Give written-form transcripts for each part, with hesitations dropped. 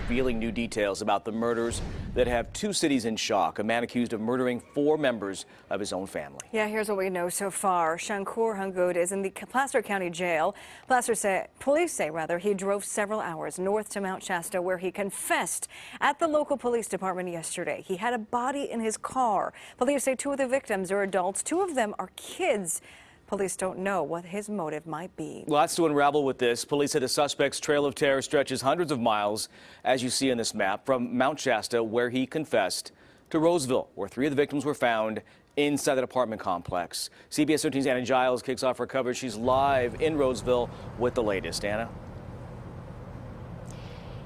revealing new details about the murders that have two cities in shock. A man accused of murdering 4 members of his own family. Yeah, here's what we know so far. Shankur Hangud is in the Placer County Jail. Police say he drove several hours north to Mount Shasta, where he confessed at the local police department yesterday. He had a body in his car. Police say 2 of the victims are adults, 2 of them are kids. Police don't know what his motive might be. Lots to unravel with this. Police say the suspect's trail of terror stretches hundreds of miles, as you see in this map, from Mount Shasta, where he confessed, to Roseville, where 3 of the victims were found inside that apartment complex. CBS 13's Anna Giles kicks off her coverage. She's live in Roseville with the latest. Anna?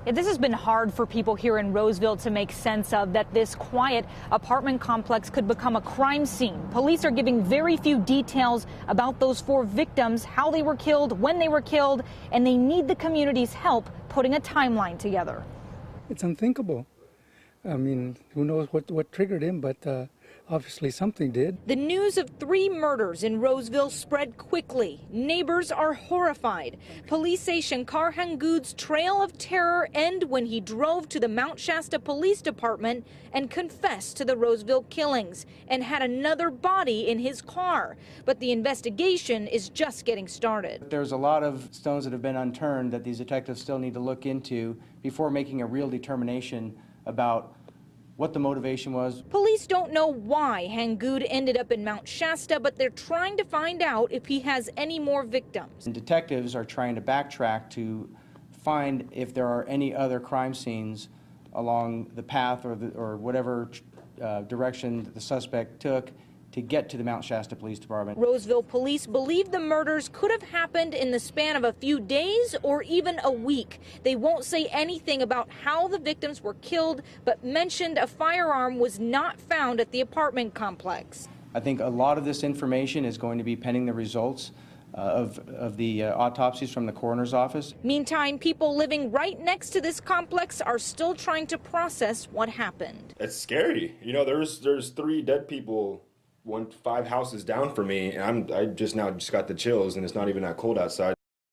Yeah, this has been hard for people here in Roseville to make sense of, that this quiet apartment complex could become a crime scene. Police are giving very few details about those 4 victims, how they were killed, when they were killed, and they need the community's help putting a timeline together. It's unthinkable. I mean, who knows what triggered him, but obviously something did. The news of 3 murders in Roseville spread quickly. Neighbors are horrified. Police say Shankar Hangud's trail of terror ended when he drove to the Mount Shasta Police Department and confessed to the Roseville killings and had another body in his car. But the investigation is just getting started. There's a lot of stones that have been unturned that these detectives still need to look into before making a real determination about what the motivation was. Police don't know why Hangud ended up in Mount Shasta, but they're trying to find out if he has any more victims. And detectives are trying to backtrack to find if there are any other crime scenes along the path or whatever direction that the suspect took to get to the Mount Shasta Police Department. Roseville police believe the murders could have happened in the span of a few days or even a week. They won't say anything about how the victims were killed, but mentioned a firearm was not found at the apartment complex. I think a lot of this information is going to be pending the results of the autopsies from the coroner's office. Meantime, people living right next to this complex are still trying to process what happened. It's scary. You know, there's 3 dead people 5 houses down from me, and I just got the chills, and it's not even that cold outside.